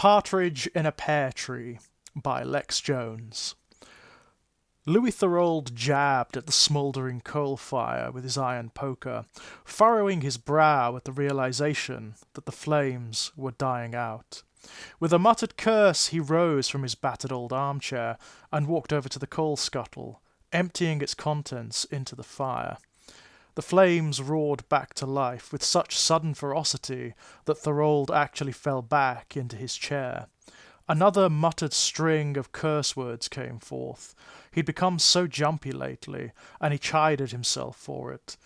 Partridge in a Pear Tree by Lex Jones. Louis Thorold jabbed at the smouldering coal fire with his iron poker, furrowing his brow at the realization that the flames were dying out. With a muttered curse he rose from his battered old armchair and walked over to the coal scuttle, emptying its contents into the fire. The flames roared back to life with such sudden ferocity that Thorold actually fell back into his chair. Another muttered string of curse words came forth. He'd become so jumpy lately, and he chided himself for it.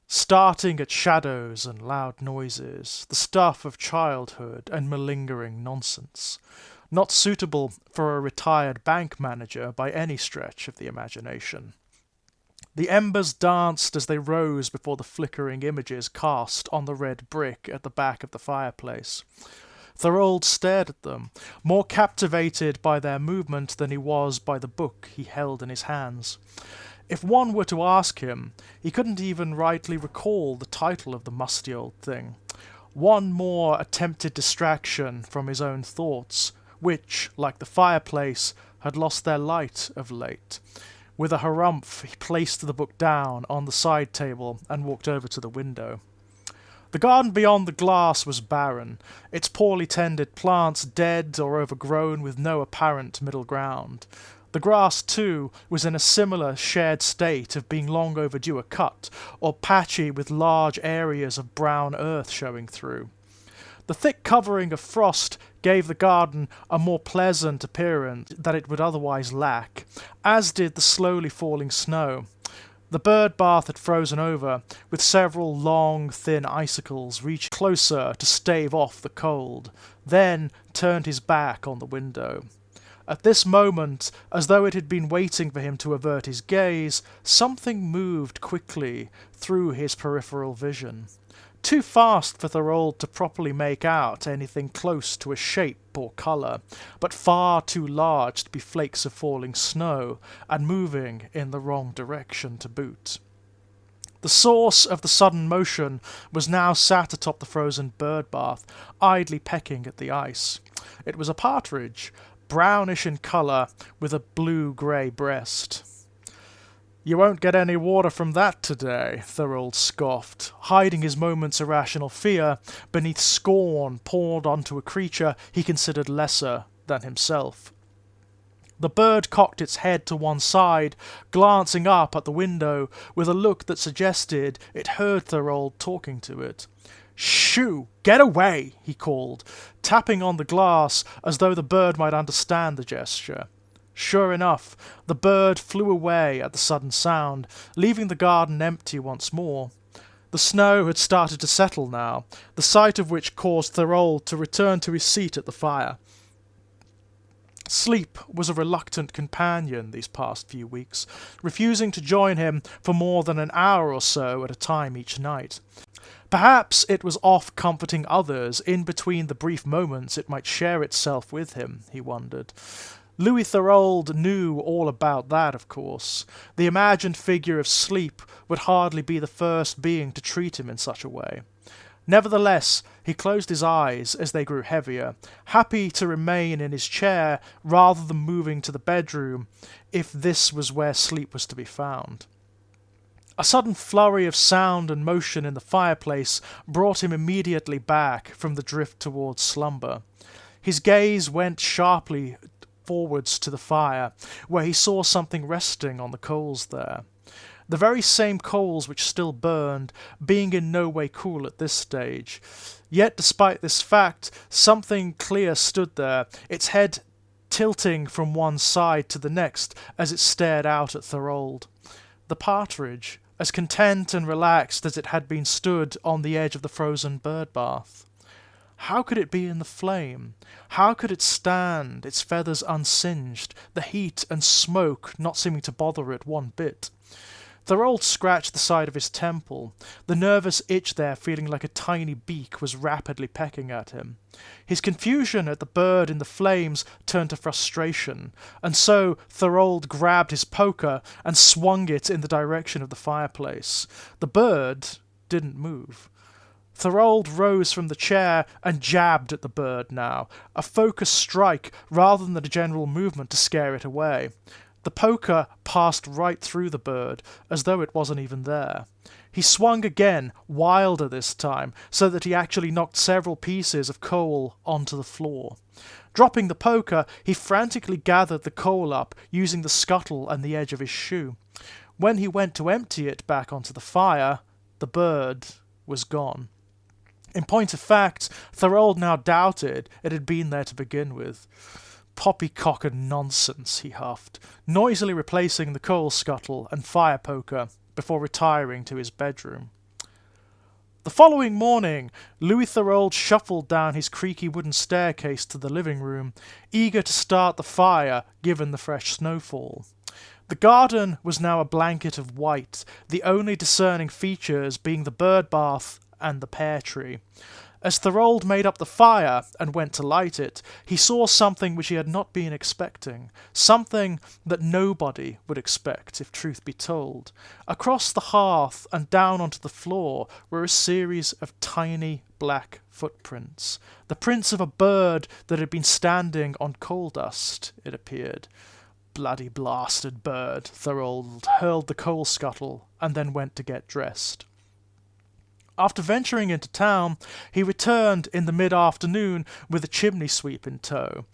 Starting at shadows and loud noises, the stuff of childhood and malingering nonsense. Not suitable for a retired bank manager by any stretch of the imagination. The embers danced as they rose before the flickering images cast on the red brick at the back of the fireplace. Thorold stared at them, more captivated by their movement than he was by the book he held in his hands. If one were to ask him, he couldn't even rightly recall the title of the musty old thing. One more attempted distraction from his own thoughts, which, like the fireplace, had lost their light of late. With a harumph, he placed the book down on the side table and walked over to the window. The garden beyond the glass was barren, its poorly tended plants dead or overgrown with no apparent middle ground. The grass, too, was in a similar shared state of being long overdue a cut, or patchy with large areas of brown earth showing through. The thick covering of frost gave the garden a more pleasant appearance that it would otherwise lack, as did the slowly falling snow. The bird bath had frozen over, with several long, thin icicles reaching closer to stave off the cold, then turned his back on the window. At this moment, as though it had been waiting for him to avert his gaze, something moved quickly through his peripheral vision. Too fast for Thorold to properly make out anything close to a shape or colour, but far too large to be flakes of falling snow, and moving in the wrong direction to boot. The source of the sudden motion was now sat atop the frozen bird bath, idly pecking at the ice. It was a partridge, brownish in colour, with a blue-grey breast. "You won't get any water from that today," Thorold scoffed, hiding his moment's irrational fear beneath scorn poured onto a creature he considered lesser than himself. The bird cocked its head to one side, glancing up at the window with a look that suggested it heard Thorold talking to it. "Shoo! Get away!" he called, tapping on the glass as though the bird might understand the gesture. Sure enough, the bird flew away at the sudden sound, leaving the garden empty once more. The snow had started to settle now, the sight of which caused Thorold to return to his seat at the fire. Sleep was a reluctant companion these past few weeks, refusing to join him for more than an hour or so at a time each night. Perhaps it was off comforting others in between the brief moments it might share itself with him, he wondered. Louis Thorold knew all about that, of course. The imagined figure of sleep would hardly be the first being to treat him in such a way. Nevertheless, he closed his eyes as they grew heavier, happy to remain in his chair rather than moving to the bedroom, if this was where sleep was to be found. A sudden flurry of sound and motion in the fireplace brought him immediately back from the drift towards slumber. His gaze went sharply forwards to the fire, where he saw something resting on the coals there. The very same coals which still burned, being in no way cool at this stage. Yet, despite this fact, something clear stood there, its head tilting from one side to the next as it stared out at Thorold. The partridge, as content and relaxed as it had been stood on the edge of the frozen bird bath. How could it be in the flame? How could it stand, its feathers unsinged, the heat and smoke not seeming to bother it one bit? Thorold scratched the side of his temple, the nervous itch there feeling like a tiny beak was rapidly pecking at him. His confusion at the bird in the flames turned to frustration, and so Thorold grabbed his poker and swung it in the direction of the fireplace. The bird didn't move. Thorold rose from the chair and jabbed at the bird now, a focused strike rather than a general movement to scare it away. The poker passed right through the bird, as though it wasn't even there. He swung again, wilder this time, so that he actually knocked several pieces of coal onto the floor. Dropping the poker, he frantically gathered the coal up, using the scuttle and the edge of his shoe. When he went to empty it back onto the fire, the bird was gone. In point of fact, Thorold now doubted it had been there to begin with. Poppycock and nonsense, he huffed, noisily replacing the coal scuttle and fire poker before retiring to his bedroom. The following morning, Louis Thorold shuffled down his creaky wooden staircase to the living room, eager to start the fire given the fresh snowfall. The garden was now a blanket of white, the only discerning features being the bird bath and the pear tree. As Thorold made up the fire and went to light it, he saw something which he had not been expecting, something that nobody would expect, if truth be told. Across the hearth and down onto the floor were a series of tiny black footprints, the prints of a bird that had been standing on coal dust, it appeared. Bloody blasted bird, Thorold hurled the coal scuttle and then went to get dressed. After venturing into town, he returned in the mid-afternoon with a chimney sweep in tow.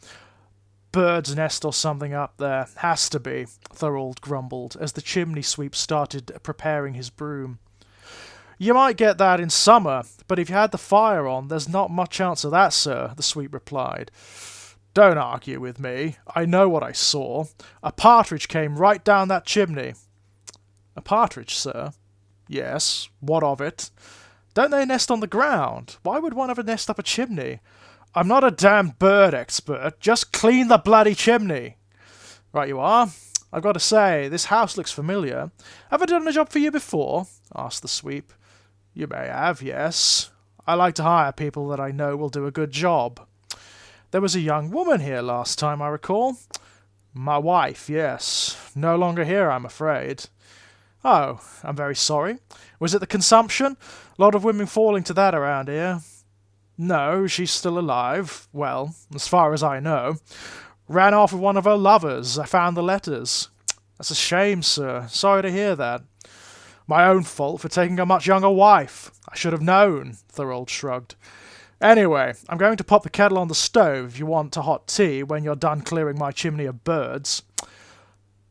Bird's nest or something up there, has to be, Thorold grumbled, as the chimney sweep started preparing his broom. You might get that in summer, but if you had the fire on, there's not much chance of that, sir, the sweep replied. Don't argue with me. I know what I saw. A partridge came right down that chimney. A partridge, sir? Yes. What of it? Don't they nest on the ground? Why would one ever nest up a chimney? I'm not a damned bird expert. Just clean the bloody chimney. Right you are. I've got to say, this house looks familiar. Have I done a job for you before? Asked the sweep. You may have, yes. I like to hire people that I know will do a good job. There was a young woman here last time, I recall. My wife, yes. No longer here, I'm afraid. Oh, I'm very sorry. Was it the consumption? A lot of women falling to that around here. No, she's still alive. Well, as far as I know. Ran off with one of her lovers. I found the letters. That's a shame, sir. Sorry to hear that. My own fault for taking a much younger wife. I should have known, Thorold shrugged. Anyway, I'm going to pop the kettle on the stove if you want a hot tea when you're done clearing my chimney of birds.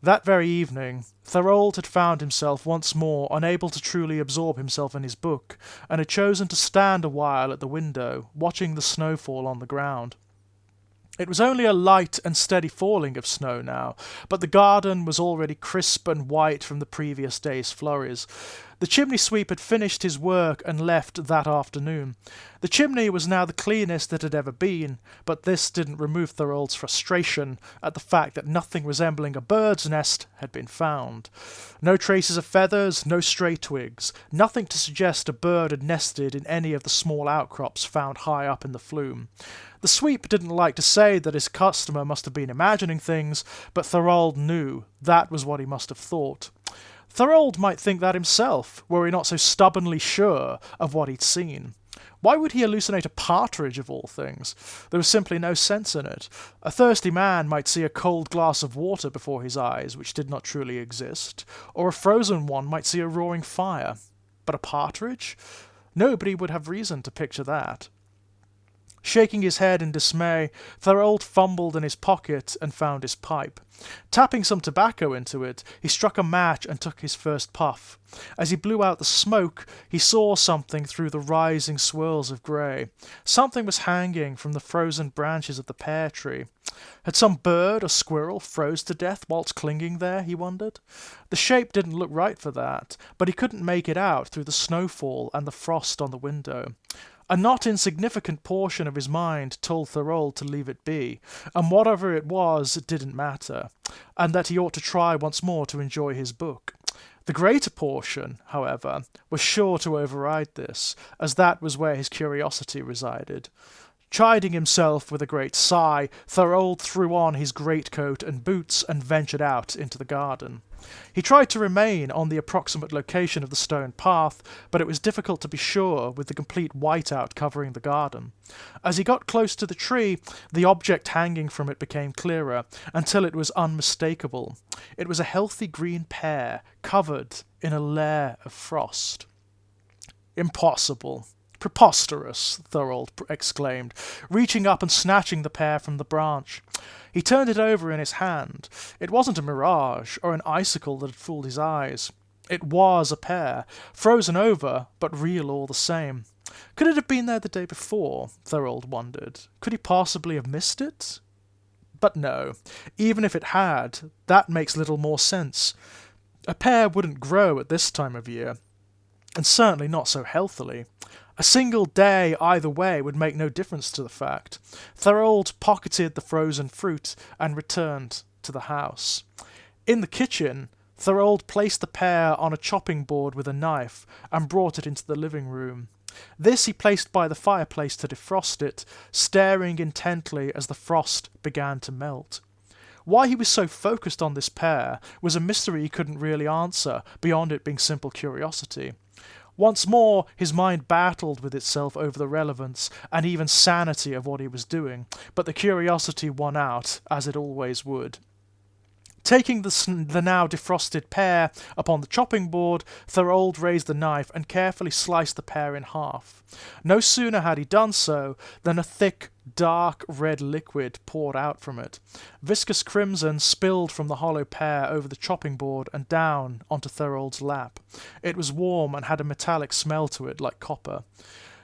That very evening, Thorold had found himself once more unable to truly absorb himself in his book, and had chosen to stand a while at the window, watching the snowfall on the ground. It was only a light and steady falling of snow now, but the garden was already crisp and white from the previous day's flurries. The chimney sweep had finished his work and left that afternoon. The chimney was now the cleanest it had ever been, but this didn't remove Thorold's frustration at the fact that nothing resembling a bird's nest had been found. No traces of feathers, no stray twigs, nothing to suggest a bird had nested in any of the small outcrops found high up in the flume. The sweep didn't like to say that his customer must have been imagining things, but Thorold knew that was what he must have thought. Thorold might think that himself, were he not so stubbornly sure of what he'd seen. Why would he hallucinate a partridge of all things? There was simply no sense in it. A thirsty man might see a cold glass of water before his eyes, which did not truly exist, or a frozen one might see a roaring fire. But a partridge? Nobody would have reason to picture that. Shaking his head in dismay, Thorold fumbled in his pocket and found his pipe. Tapping some tobacco into it, he struck a match and took his first puff. As he blew out the smoke, he saw something through the rising swirls of grey. Something was hanging from the frozen branches of the pear tree. Had some bird or squirrel froze to death whilst clinging there, he wondered? The shape didn't look right for that, but he couldn't make it out through the snowfall and the frost on the window. A not insignificant portion of his mind told Thorold to leave it be, and whatever it was, it didn't matter, and that he ought to try once more to enjoy his book. The greater portion, however, was sure to override this, as that was where his curiosity resided. Chiding himself with a great sigh, Thorold threw on his greatcoat and boots and ventured out into the garden. He tried to remain on the approximate location of the stone path, but it was difficult to be sure with the complete whiteout covering the garden. As he got close to the tree, the object hanging from it became clearer, until it was unmistakable. It was a healthy green pear, covered in a layer of frost. "Impossible! Preposterous!" Thorold exclaimed, reaching up and snatching the pear from the branch. He turned it over in his hand. It wasn't a mirage or an icicle that had fooled his eyes. It was a pear, frozen over, but real all the same. Could it have been there the day before? Thorold wondered. Could he possibly have missed it? But no. Even if it had, that makes little more sense. A pear wouldn't grow at this time of year, and certainly not so healthily. A single day either way would make no difference to the fact. Thorold pocketed the frozen fruit and returned to the house. In the kitchen, Thorold placed the pear on a chopping board with a knife and brought it into the living room. This he placed by the fireplace to defrost it, staring intently as the frost began to melt. Why he was so focused on this pear was a mystery he couldn't really answer, beyond it being simple curiosity. Once more his mind battled with itself over the relevance and even sanity of what he was doing, but the curiosity won out, as it always would. Taking the now defrosted pear upon the chopping board, Thorold raised the knife and carefully sliced the pear in half. No sooner had he done so than a thick, dark red liquid poured out from it. Viscous crimson spilled from the hollow pear over the chopping board and down onto Thorold's lap. It was warm and had a metallic smell to it like copper.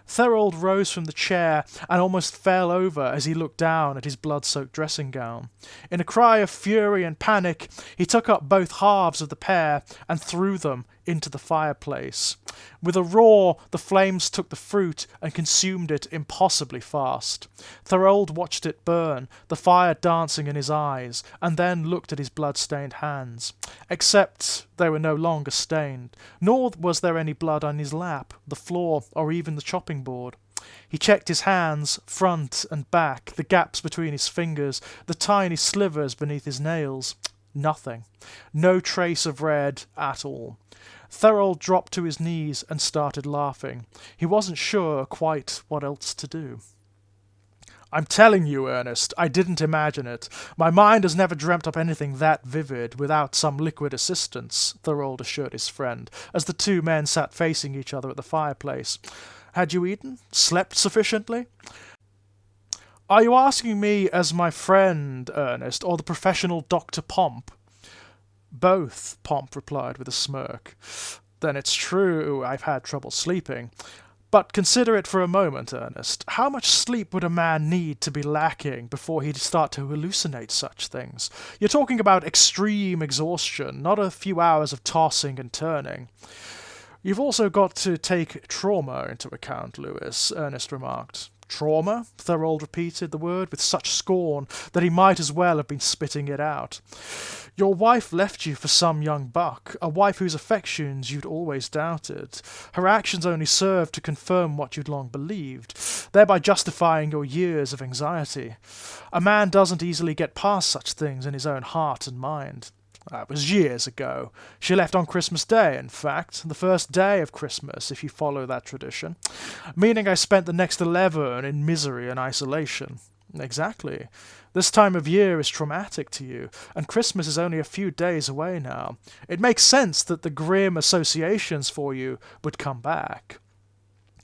Thorold rose from the chair and almost fell over as he looked down at his blood-soaked dressing gown. In a cry of fury and panic, he took up both halves of the pear and threw them into the fireplace. With a roar, the flames took the fruit and consumed it impossibly fast. Thorold watched it burn, the fire dancing in his eyes, and then looked at his blood-stained hands. Except they were no longer stained, nor was there any blood on his lap, the floor, or even the chopping board. He checked his hands, front and back, the gaps between his fingers, the tiny slivers beneath his nails. Nothing. No trace of red at all. Thorold dropped to his knees and started laughing. He wasn't sure quite what else to do. "I'm telling you, Ernest, I didn't imagine it. My mind has never dreamt up anything that vivid without some liquid assistance," Thorold assured his friend, as the two men sat facing each other at the fireplace. "Had you eaten? Slept sufficiently?" "Are you asking me as my friend, Ernest, or the professional Dr. Pomp?" "Both," Pomp replied with a smirk. "Then it's true I've had trouble sleeping. But consider it for a moment, Ernest. How much sleep would a man need to be lacking before he'd start to hallucinate such things? You're talking about extreme exhaustion, not a few hours of tossing and turning." "You've also got to take trauma into account, Lewis," Ernest remarked. "Trauma?" Thorold repeated the word with such scorn that he might as well have been spitting it out. "Your wife left you for some young buck, a wife whose affections you'd always doubted. Her actions only served to confirm what you'd long believed, thereby justifying your years of anxiety. A man doesn't easily get past such things in his own heart and mind. That was years ago. She left on Christmas Day, in fact, the first day of Christmas, if you follow that tradition, meaning I spent the next 11 in misery and isolation." "Exactly. This time of year is traumatic to you, and Christmas is only a few days away now. It makes sense that the grim associations for you would come back."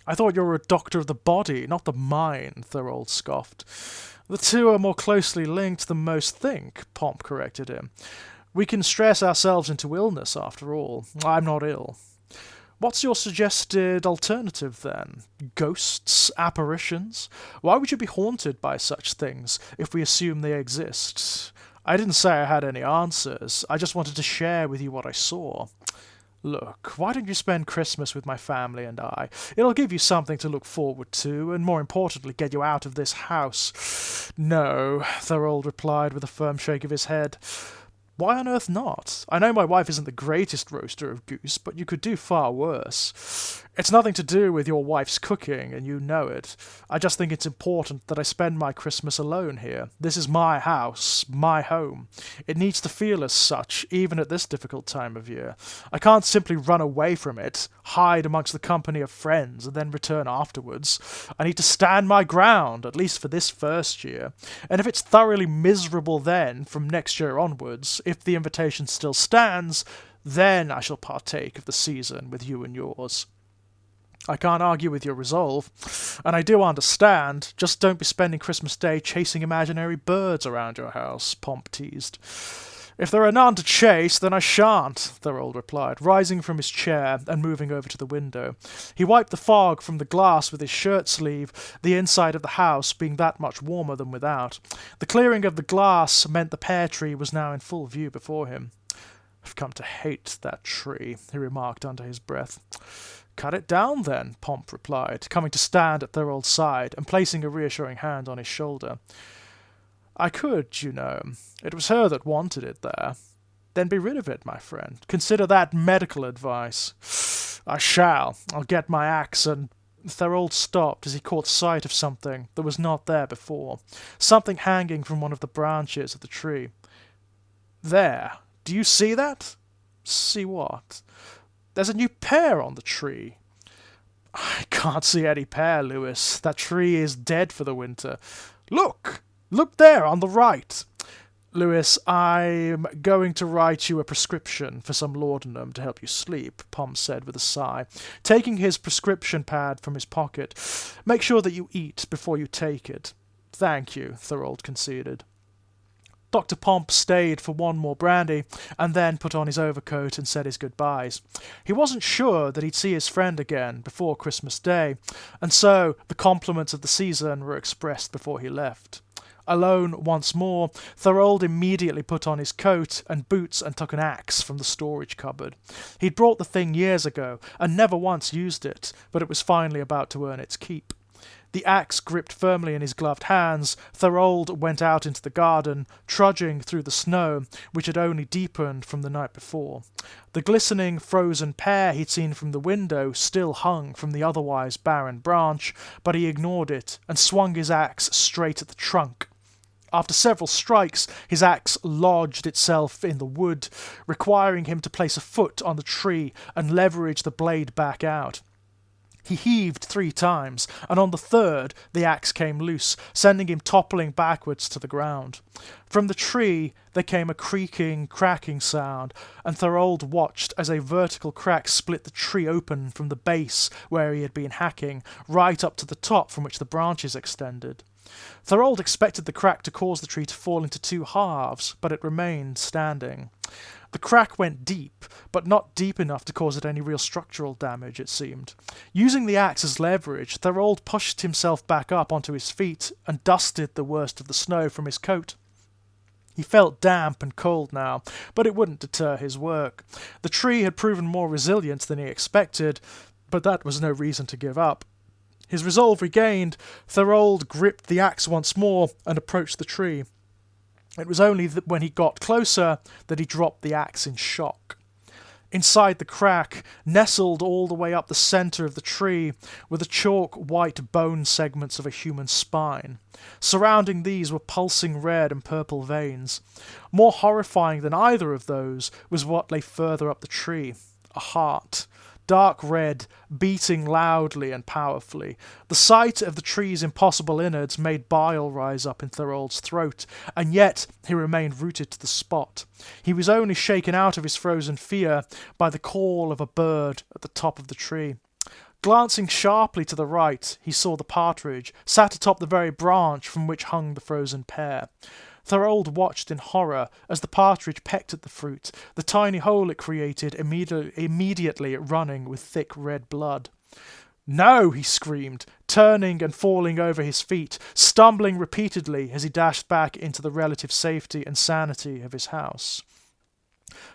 "I thought you were a doctor of the body, not the mind," Thorold scoffed. "The two are more closely linked than most think," Pomp corrected him. "We can stress ourselves into illness, after all. I'm not ill." "What's your suggested alternative, then? Ghosts? Apparitions? Why would you be haunted by such things, if we assume they exist? I didn't say I had any answers. I just wanted to share with you what I saw. Look, why don't you spend Christmas with my family and I? It'll give you something to look forward to, and more importantly, get you out of this house." "No," Thorold replied with a firm shake of his head. Why on earth not? I know my wife isn't the greatest roaster of goose, but you could do far worse. It's nothing to do with your wife's cooking, and you know it. I just think it's important that I spend my Christmas alone here. This is my house, my home. It needs to feel as such, even at this difficult time of year. I can't simply run away from it, hide amongst the company of friends, and then return afterwards. I need to stand my ground, at least for this first year. And if it's thoroughly miserable then, from next year onwards, if the invitation still stands, then I shall partake of the season with you and yours. I can't argue with your resolve, and I do understand. Just don't be spending Christmas Day chasing imaginary birds around your house, Pomp teased. If there are none to chase, then I shan't, Thorold replied, rising from his chair and moving over to the window. He wiped the fog from the glass with his shirt sleeve, the inside of the house being that much warmer than without. The clearing of the glass meant the pear tree was now in full view before him. I've come to hate that tree, he remarked under his breath. Cut it down, then, Pomp replied, coming to stand at Thorold's side and placing a reassuring hand on his shoulder. I could, you know. It was her that wanted it there. Then be rid of it, my friend. Consider that medical advice. I shall. I'll get my axe and... Thorold stopped as he caught sight of something that was not there before, something hanging from one of the branches of the tree. There. Do you see that? See what? There's a new pear on the tree. I can't see any pear, Lewis. That tree is dead for the winter. Look! Look there, on the right. Lewis, I'm going to write you a prescription for some laudanum to help you sleep, Pomp said with a sigh, taking his prescription pad from his pocket. Make sure that you eat before you take it. Thank you, Thorold conceded. Dr. Pomp stayed for one more brandy, and then put on his overcoat and said his goodbyes. He wasn't sure that he'd see his friend again before Christmas Day, and so the compliments of the season were expressed before he left. Alone once more, Thorold immediately put on his coat and boots and took an axe from the storage cupboard. He'd brought the thing years ago, and never once used it, but it was finally about to earn its keep. The axe gripped firmly in his gloved hands, Thorold went out into the garden, trudging through the snow, which had only deepened from the night before. The glistening, frozen pear he'd seen from the window still hung from the otherwise barren branch, but he ignored it and swung his axe straight at the trunk. After several strikes, his axe lodged itself in the wood, requiring him to place a foot on the tree and leverage the blade back out. He heaved 3 times, and on the third the axe came loose, sending him toppling backwards to the ground. From the tree there came a creaking, cracking sound, and Thorold watched as a vertical crack split the tree open from the base where he had been hacking, right up to the top from which the branches extended. Thorold expected the crack to cause the tree to fall into 2 halves, but it remained standing. The crack went deep, but not deep enough to cause it any real structural damage, it seemed. Using the axe as leverage, Thorold pushed himself back up onto his feet and dusted the worst of the snow from his coat. He felt damp and cold now, but it wouldn't deter his work. The tree had proven more resilient than he expected, but that was no reason to give up. His resolve regained, Thorold gripped the axe once more and approached the tree. It was only when he got closer that he dropped the axe in shock. Inside the crack, nestled all the way up the centre of the tree, were the chalk-white bone segments of a human spine. Surrounding these were pulsing red and purple veins. More horrifying than either of those was what lay further up the tree, a heart. Dark red, beating loudly and powerfully. The sight of the tree's impossible innards made bile rise up in Thorold's throat, and yet he remained rooted to the spot. He was only shaken out of his frozen fear by the call of a bird at the top of the tree. Glancing sharply to the right, he saw the partridge, sat atop the very branch from which hung the frozen pear. Thorold watched in horror as the partridge pecked at the fruit, the tiny hole it created immediately running with thick red blood. "No!" he screamed, turning and falling over his feet, stumbling repeatedly as he dashed back into the relative safety and sanity of his house.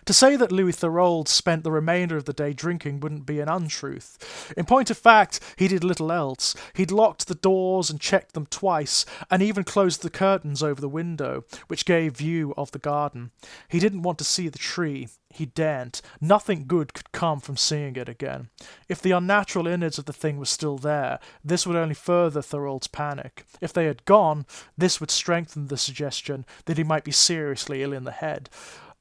To say that Louis Thorold spent the remainder of the day drinking wouldn't be an untruth. In point of fact, he did little else. He'd locked the doors and checked them twice, and even closed the curtains over the window, which gave view of the garden. He didn't want to see the tree. He daren't. Nothing good could come from seeing it again. If the unnatural innards of the thing were still there, this would only further Thorold's panic. If they had gone, this would strengthen the suggestion that he might be seriously ill in the head.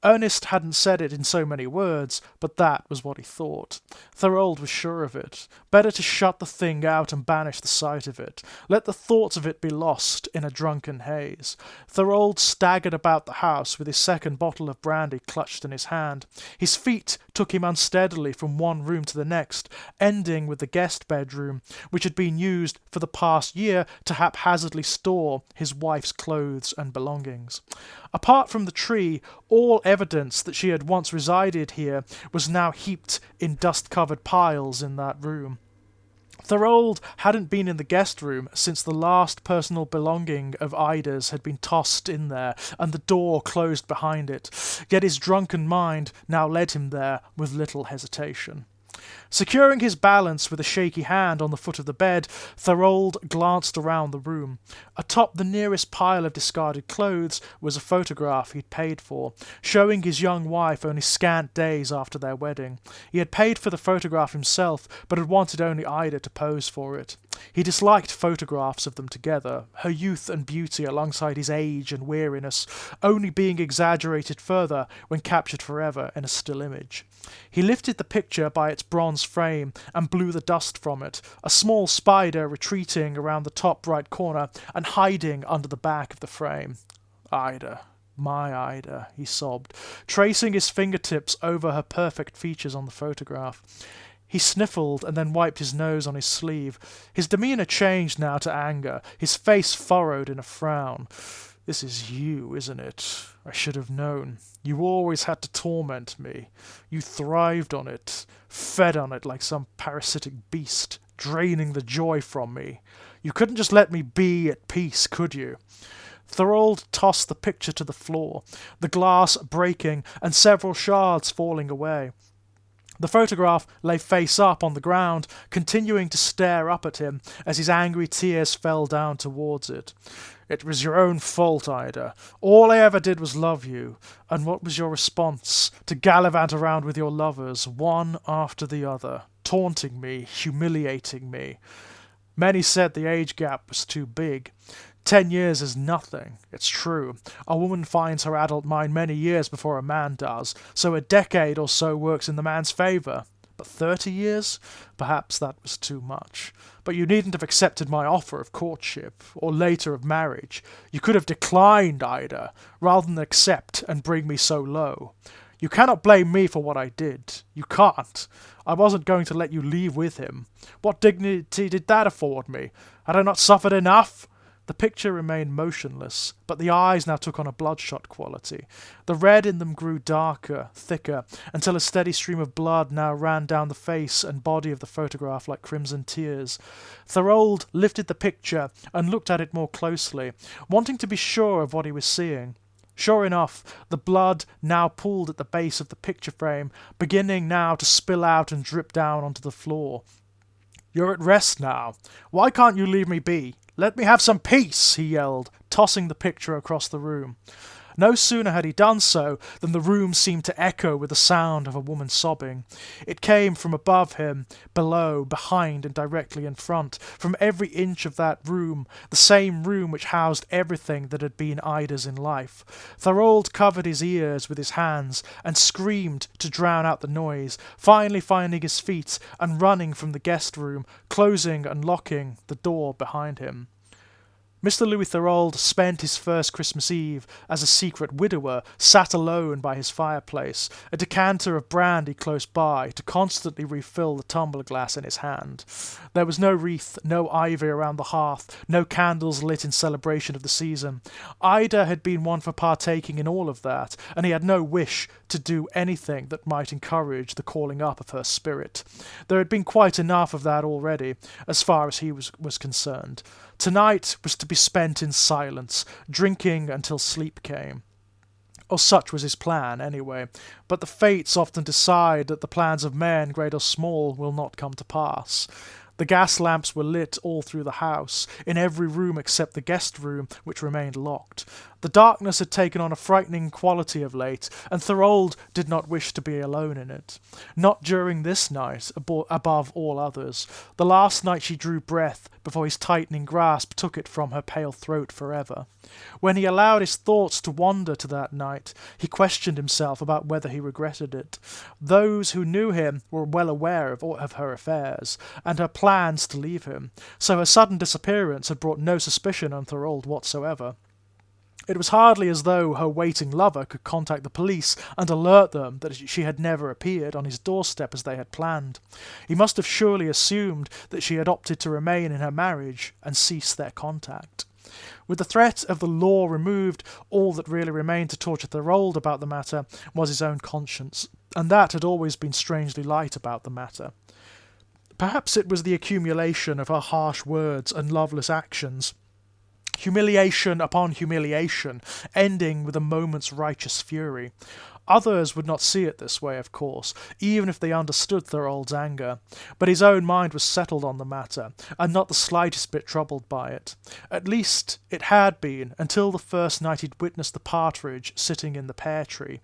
Ernest hadn't said it in so many words, but that was what he thought. Thorold was sure of it. Better to shut the thing out and banish the sight of it. Let the thoughts of it be lost in a drunken haze. Thorold staggered about the house with his second bottle of brandy clutched in his hand. His feet took him unsteadily from one room to the next, ending with the guest bedroom, which had been used for the past year to haphazardly store his wife's clothes and belongings. Apart from the tree, all evidence that she had once resided here was now heaped in dust-covered piles in that room. Thorold hadn't been in the guest room since the last personal belonging of Ida's had been tossed in there and the door closed behind it, yet his drunken mind now led him there with little hesitation. Securing his balance with a shaky hand on the foot of the bed, Thorold glanced around the room. Atop the nearest pile of discarded clothes was a photograph he'd paid for, showing his young wife only scant days after their wedding. He had paid for the photograph himself, but had wanted only Ida to pose for it. He disliked photographs of them together, her youth and beauty alongside his age and weariness, only being exaggerated further when captured forever in a still image. He lifted the picture by its bronze frame and blew the dust from it, a small spider retreating around the top right corner and hiding under the back of the frame. Ida, my Ida, he sobbed, tracing his fingertips over her perfect features on the photograph. He sniffled and then wiped his nose on his sleeve. His demeanour changed now to anger, his face furrowed in a frown. This is you, isn't it? I should have known. You always had to torment me. You thrived on it, fed on it like some parasitic beast, draining the joy from me. You couldn't just let me be at peace, could you? Thorold tossed the picture to the floor, the glass breaking and several shards falling away. The photograph lay face up on the ground, continuing to stare up at him as his angry tears fell down towards it. It was your own fault, Ida. All I ever did was love you. And what was your response? To gallivant around with your lovers, one after the other, taunting me, humiliating me. Many said the age gap was too big. 10 years is nothing. It's true. A woman finds her adult mind many years before a man does, so a decade or so works in the man's favour. But 30 years? Perhaps that was too much. But you needn't have accepted my offer of courtship, or later of marriage. You could have declined, Ida, rather than accept and bring me so low. You cannot blame me for what I did. You can't. I wasn't going to let you leave with him. What dignity did that afford me? Had I not suffered enough? The picture remained motionless, but the eyes now took on a bloodshot quality. The red in them grew darker, thicker, until a steady stream of blood now ran down the face and body of the photograph like crimson tears. Thorold lifted the picture and looked at it more closely, wanting to be sure of what he was seeing. Sure enough, the blood now pooled at the base of the picture frame, beginning now to spill out and drip down onto the floor. You're at rest now. Why can't you leave me be? Let me have some peace, he yelled, tossing the picture across the room. No sooner had he done so than the room seemed to echo with the sound of a woman sobbing. It came from above him, below, behind, and directly in front, from every inch of that room, the same room which housed everything that had been Ida's in life. Thorold covered his ears with his hands and screamed to drown out the noise, finally finding his feet and running from the guest room, closing and locking the door behind him. Mr. Louis Thorold spent his first Christmas Eve as a secret widower, sat alone by his fireplace, a decanter of brandy close by to constantly refill the tumbler glass in his hand. There was no wreath, no ivy around the hearth, no candles lit in celebration of the season. Ida had been one for partaking in all of that, and he had no wish to do anything that might encourage the calling up of her spirit. There had been quite enough of that already, as far as he was concerned. Tonight was to be spent in silence, drinking until sleep came. Or such was his plan, anyway. But the fates often decide that the plans of men, great or small, will not come to pass. The gas lamps were lit all through the house, in every room except the guest room, which remained locked. The darkness had taken on a frightening quality of late, and Thorold did not wish to be alone in it. Not during this night, above all others, the last night she drew breath before his tightening grasp took it from her pale throat forever. When he allowed his thoughts to wander to that night, he questioned himself about whether he regretted it. Those who knew him were well aware of her affairs, and her plans to leave him, so her sudden disappearance had brought no suspicion on Thorold whatsoever. It was hardly as though her waiting lover could contact the police and alert them that she had never appeared on his doorstep as they had planned. He must have surely assumed that she had opted to remain in her marriage and cease their contact. With the threat of the law removed, all that really remained to torture Thorold about the matter was his own conscience, and that had always been strangely light about the matter. Perhaps it was the accumulation of her harsh words and loveless actions, humiliation upon humiliation, ending with a moment's righteous fury. Others would not see it this way, of course, even if they understood Thorold's anger, but his own mind was settled on the matter, and not the slightest bit troubled by it. At least it had been, until the first night he'd witnessed the Partridge sitting in the pear tree.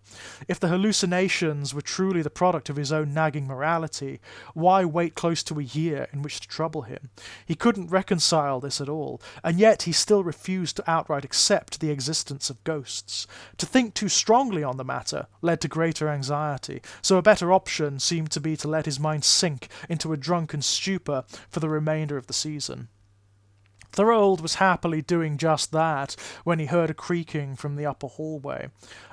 If the hallucinations were truly the product of his own nagging morality, why wait close to a year in which to trouble him? He couldn't reconcile this at all, and yet he still refused to outright accept the existence of ghosts. To think too strongly on the matter led to greater anxiety, so a better option seemed to be to let his mind sink into a drunken stupor for the remainder of the season. Thorold was happily doing just that when he heard a creaking from the upper hallway.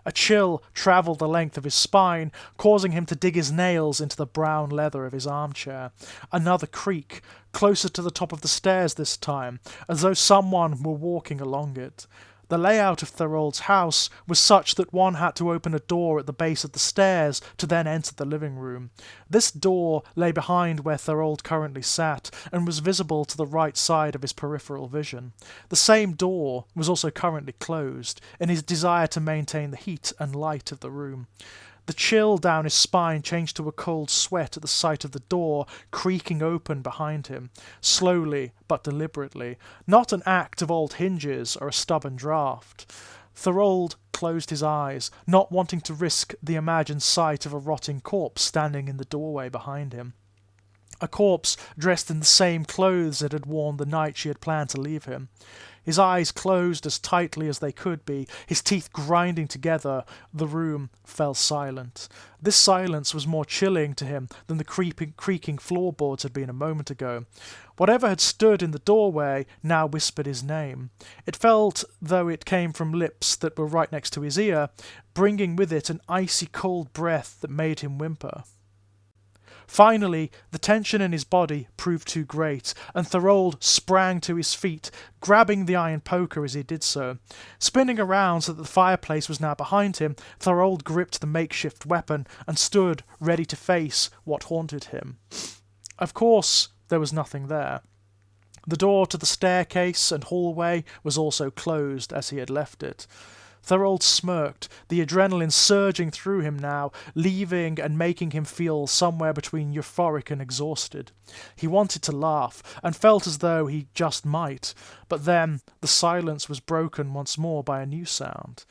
A chill travelled the length of his spine, causing him to dig his nails into the brown leather of his armchair. Another creak, closer to the top of the stairs this time, as though someone were walking along it. The layout of Thorold's house was such that one had to open a door at the base of the stairs to then enter the living room. This door lay behind where Thorold currently sat, and was visible to the right side of his peripheral vision. The same door was also currently closed, in his desire to maintain the heat and light of the room. The chill down his spine changed to a cold sweat at the sight of the door creaking open behind him, slowly but deliberately, not an act of old hinges or a stubborn draught. Thorold closed his eyes, not wanting to risk the imagined sight of a rotting corpse standing in the doorway behind him. A corpse dressed in the same clothes it had worn the night she had planned to leave him. His eyes closed as tightly as they could be, his teeth grinding together. The room fell silent. This silence was more chilling to him than the creaking floorboards had been a moment ago. Whatever had stood in the doorway now whispered his name. It felt though it came from lips that were right next to his ear, bringing with it an icy cold breath that made him whimper. Finally, the tension in his body proved too great, and Thorold sprang to his feet, grabbing the iron poker as he did so. Spinning around so that the fireplace was now behind him, Thorold gripped the makeshift weapon and stood ready to face what haunted him. Of course, there was nothing there. The door to the staircase and hallway was also closed as he had left it. Thorold smirked, the adrenaline surging through him now, leaving and making him feel somewhere between euphoric and exhausted. He wanted to laugh, and felt as though he just might, but then the silence was broken once more by a new sound.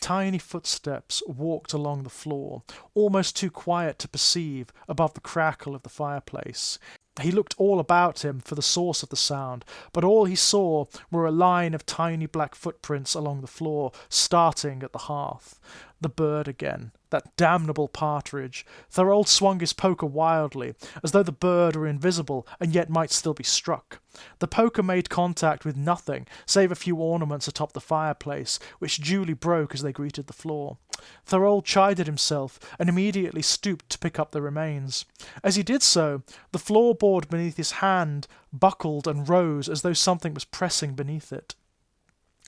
Tiny footsteps walked along the floor, almost too quiet to perceive above the crackle of the fireplace. He looked all about him for the source of the sound, but all he saw were a line of tiny black footprints along the floor, starting at the hearth. The bird again. That damnable Partridge. Thorold swung his poker wildly, as though the bird were invisible and yet might still be struck. The poker made contact with nothing, save a few ornaments atop the fireplace, which duly broke as they greeted the floor. Thorold chided himself, and immediately stooped to pick up the remains. As he did so, the floorboard beneath his hand buckled and rose as though something was pressing beneath it.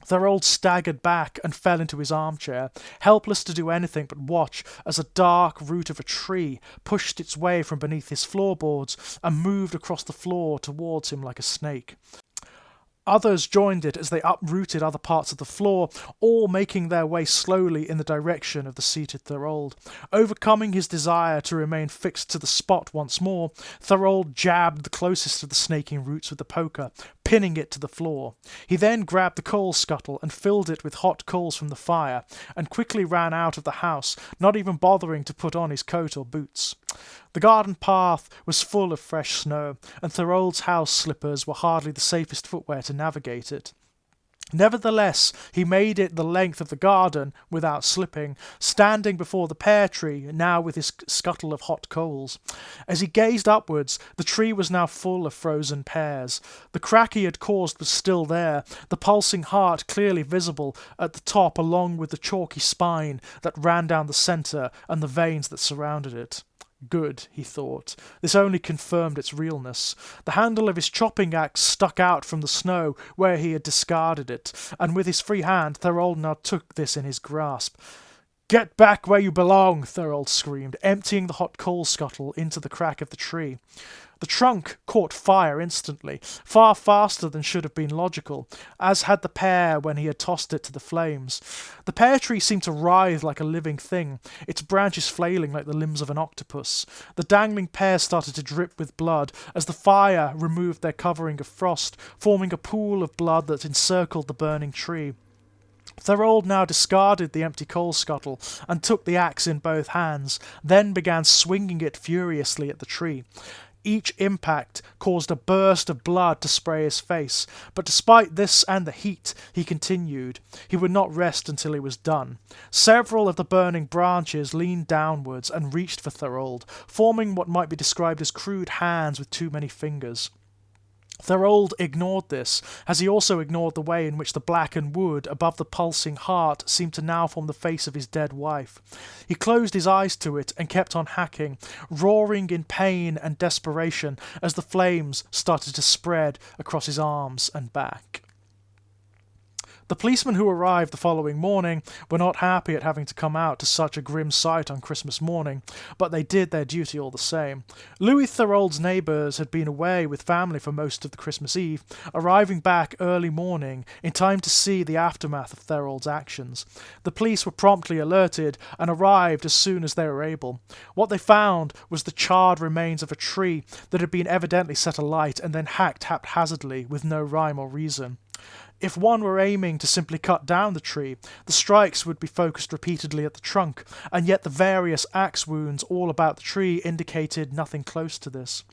Thorold staggered back and fell into his armchair, helpless to do anything but watch as a dark root of a tree pushed its way from beneath his floorboards and moved across the floor towards him like a snake. Others joined it as they uprooted other parts of the floor, all making their way slowly in the direction of the seated Thorold. Overcoming his desire to remain fixed to the spot once more, Thorold jabbed the closest of the snaking roots with the poker, pinning it to the floor. He then grabbed the coal scuttle and filled it with hot coals from the fire, and quickly ran out of the house, not even bothering to put on his coat or boots. The garden path was full of fresh snow, and Thorold's house slippers were hardly the safest footwear to navigate it. Nevertheless, he made it the length of the garden without slipping, standing before the pear tree, now with his scuttle of hot coals. As he gazed upwards, the tree was now full of frozen pears. The crack he had caused was still there, the pulsing heart clearly visible at the top along with the chalky spine that ran down the centre and the veins that surrounded it. Good, he thought. This only confirmed its realness. The handle of his chopping axe stuck out from the snow where he had discarded it, and with his free hand Thorold now took this in his grasp. "Get back where you belong!" Thorold screamed, emptying the hot coal scuttle into the crack of the tree. The trunk caught fire instantly, far faster than should have been logical, as had the pear when he had tossed it to the flames. The pear tree seemed to writhe like a living thing, its branches flailing like the limbs of an octopus. The dangling pears started to drip with blood as the fire removed their covering of frost, forming a pool of blood that encircled the burning tree. Thorold now discarded the empty coal scuttle and took the axe in both hands, then began swinging it furiously at the tree. Each impact caused a burst of blood to spray his face, but despite this and the heat, he continued. He would not rest until he was done. Several of the burning branches leaned downwards and reached for Thorold, forming what might be described as crude hands with too many fingers. Thorold ignored this, as he also ignored the way in which the blackened wood above the pulsing heart seemed to now form the face of his dead wife. He closed his eyes to it and kept on hacking, roaring in pain and desperation as the flames started to spread across his arms and back. The policemen who arrived the following morning were not happy at having to come out to such a grim sight on Christmas morning, but they did their duty all the same. Louis Thorold's neighbours had been away with family for most of the Christmas Eve, arriving back early morning in time to see the aftermath of Thorold's actions. The police were promptly alerted and arrived as soon as they were able. What they found was the charred remains of a tree that had been evidently set alight and then hacked haphazardly with no rhyme or reason. If one were aiming to simply cut down the tree, the strikes would be focused repeatedly at the trunk, and yet the various axe wounds all about the tree indicated nothing close to this.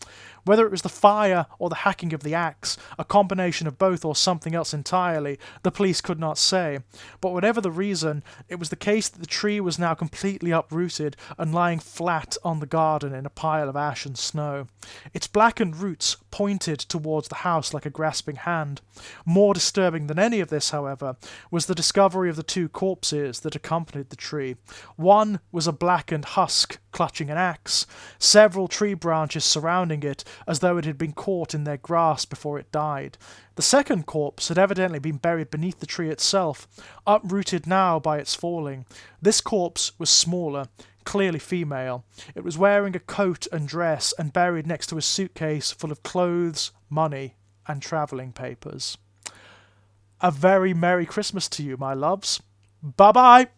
Whether it was the fire or the hacking of the axe, a combination of both or something else entirely, the police could not say. But whatever the reason, it was the case that the tree was now completely uprooted and lying flat on the garden in a pile of ash and snow. Its blackened roots pointed towards the house like a grasping hand. More disturbing than any of this, however, was the discovery of the two corpses that accompanied the tree. One was a blackened husk clutching an axe, several tree branches surrounding it as though it had been caught in their grasp before it died. The second corpse had evidently been buried beneath the tree itself, uprooted now by its falling. This corpse was smaller, clearly female. It was wearing a coat and dress and buried next to a suitcase full of clothes, money, and travelling papers. A very Merry Christmas to you, my loves. Bye-bye!